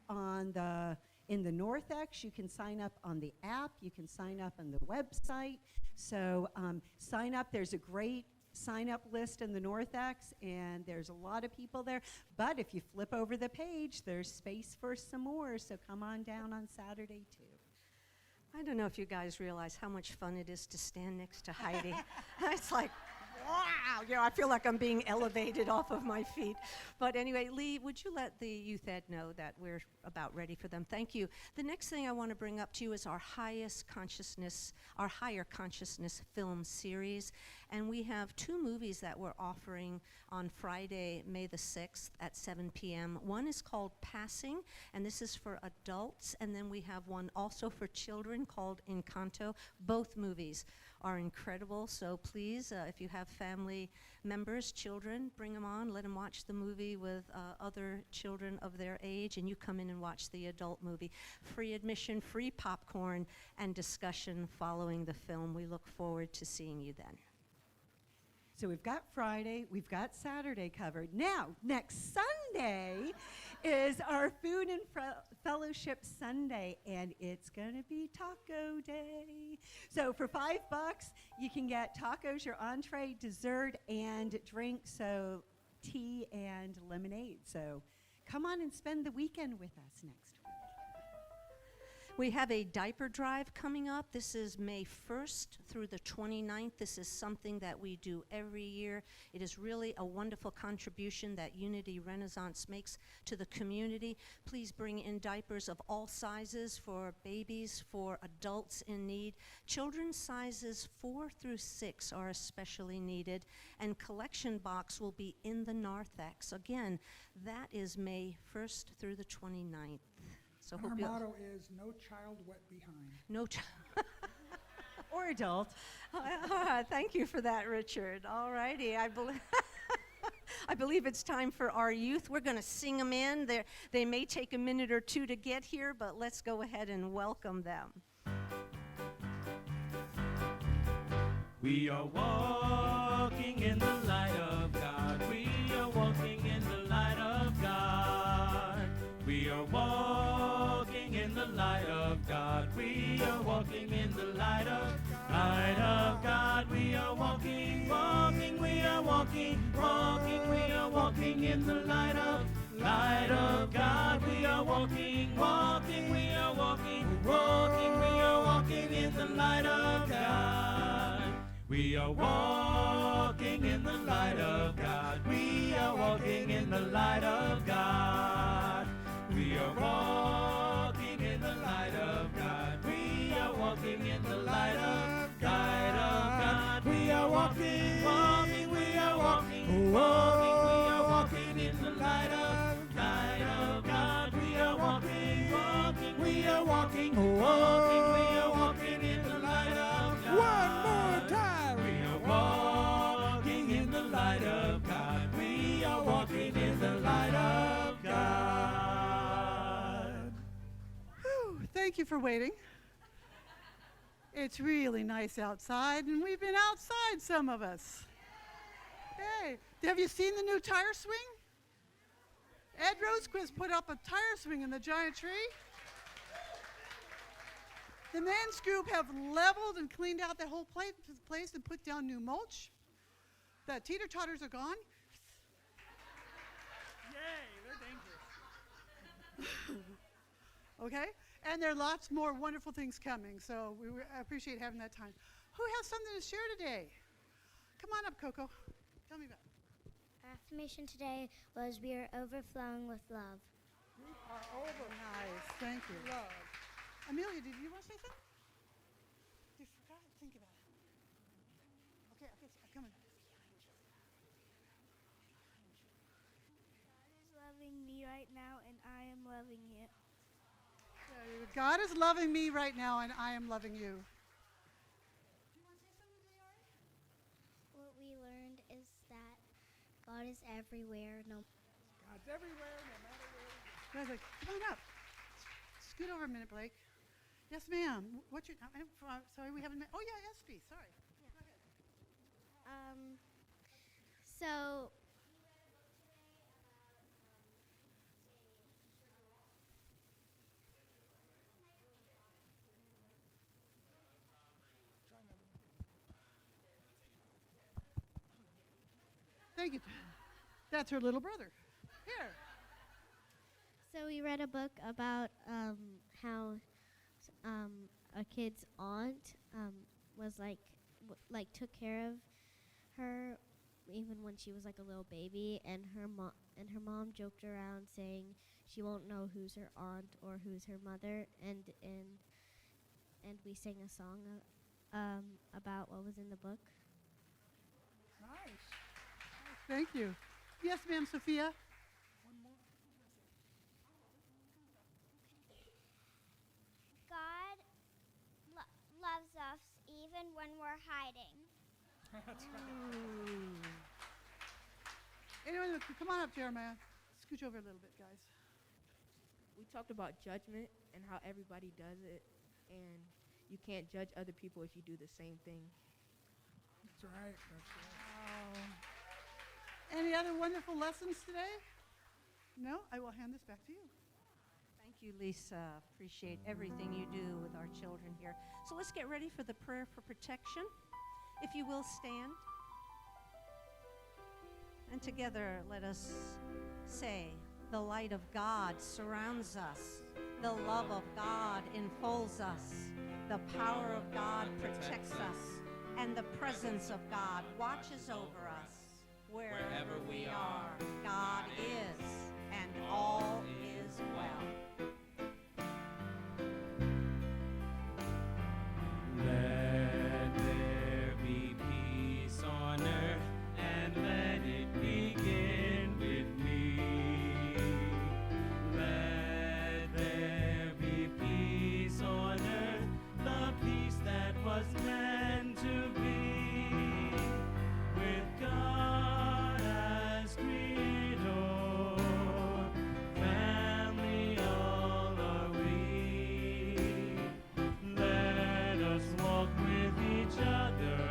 in the Northex, you can sign up on the app, you can sign up on the website. So sign up, there's a great sign-up list in the Northex, and there's a lot of people there. But if you flip over the page, there's space for some more, so come on down on Saturday, too. I don't know if you guys realize how much fun it is to stand next to Heidi. It's like, wow, you know, I feel like I'm being elevated off of my feet. But anyway, Lee, would you let the youth ed know that we're about ready for them? Thank you. The next thing I want to bring up to you is our higher consciousness film series. And we have two movies that we're offering on Friday, May the 6th at 7 p.m. One is called Passing, and this is for adults. And then we have one also for children called Encanto. Both movies are incredible, so please, if you have family members, children, bring them on, let them watch the movie with other children of their age, and you come in and watch the adult movie. Free admission, free popcorn, and discussion following the film. We look forward to seeing you then. So we've got Friday, we've got Saturday covered. Now, next Sunday is our Food and Fellowship Sunday, and it's going to be Taco Day. So for $5, you can get tacos, your entree, dessert, and drink, so tea and lemonade. So come on and spend the weekend with us next week. We have a diaper drive coming up. This is May 1st through the 29th. This is something that we do every year. It is really a wonderful contribution that Unity Renaissance makes to the community. Please bring in diapers of all sizes for babies, for adults in need. Children's sizes 4 through 6 are especially needed, and collection box will be in the narthex. Again, that is May 1st through the 29th. So And our motto is no child wet behind. No Or adult. Thank you for that, Richard. All righty. I believe it's time for our youth. We're going to sing them in. They may take a minute or two to get here, but let's go ahead and welcome them. We are walking in the light of God. We are walking in the light of God. We are walking in the light of God. We are walking in the light of God. We are walking, walking, we are walking, walking, we are walking in the light of God. We are walking, walking, we are walking, walking, we are walking in the light of God. We are walking in the light of God. We are walking in the light of God. We are walking in the light of God. We are walking in the light of God. We are walking, walking, we are walking, walking, we are walking in the light of God. We are walking, walking, we are walking, walking, we are walking in the light of God. One more time. We are walking in the light thank you for waiting. It's really nice outside, and we've been outside, some of us. Hey, have you seen the new tire swing? Ed Rosequist put up a tire swing in the giant tree. The men's group have leveled and cleaned out the whole place and put down new mulch. The teeter-totters are gone. Yay, they're dangerous. Okay, and there are lots more wonderful things coming, so I appreciate having that time. Who has something to share today? Come on up, Coco. Tell me about it. Our affirmation today was we are overflowing with love. We are over. Nice, thank you. Love. Amelia, did you want to say something? You forgot to think about it. Okay, come on. God is loving me right now, and I am loving it. God is loving me right now, and I am loving you. Do you want to say something, Diari? What we learned is that God is everywhere. God's everywhere, no matter where. Guys, like, come on up. Scoot over a minute, Blake. Yes, ma'am. What's your? Sorry, we haven't met. Oh yeah, Espy. Sorry. Yeah. Go ahead. So Thank you. That's her little brother. Here. So we read a book about how a kid's aunt was like took care of her even when she was like a little baby, and her mom joked around saying she won't know who's her aunt or who's her mother, and we sang a song about what was in the book. Nice. Thank you. Yes, ma'am, Sophia. God loves us even when we're hiding. That's right. Anyway, come on up, Jeremiah. Scooch over a little bit, guys. We talked about judgment and how everybody does it, and you can't judge other people if you do the same thing. That's right. Wow. Any other wonderful lessons today? No? I will hand this back to you. Thank you, Lisa. Appreciate everything you do with our children here. So let's get ready for the prayer for protection. If you will stand. And together let us say, the light of God surrounds us. The love of God enfolds us. The power of God protects us. And the presence of God watches over us. Wherever we are, God is, and all is well. Let there be peace on earth, and let it begin with me. Let there be peace on earth, the peace that was meant to be with God as creator. Family all are we. Let us walk with each other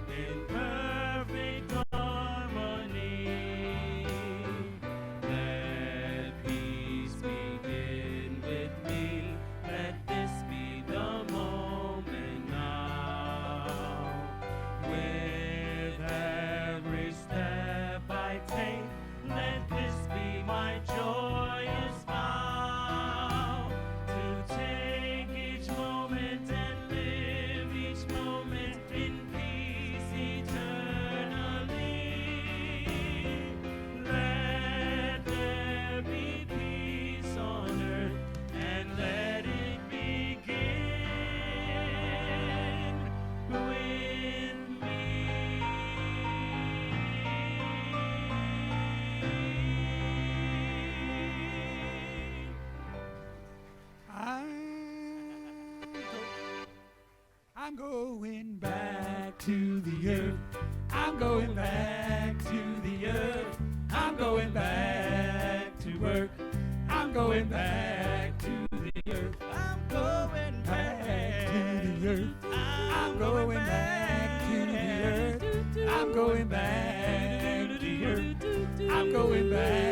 in perfect harmony. Let peace begin with me. Let this be the moment now. With every step I take, let this be my joyous vow. To take each moment and live each moment in peace eternally. Let there be peace on earth, and let it begin with me. I'm going back to the earth. I'm going back to the earth. I'm going back to work. I'm going back to the earth. earth. I'm going back to the earth. I'm going back to the earth. I'm going back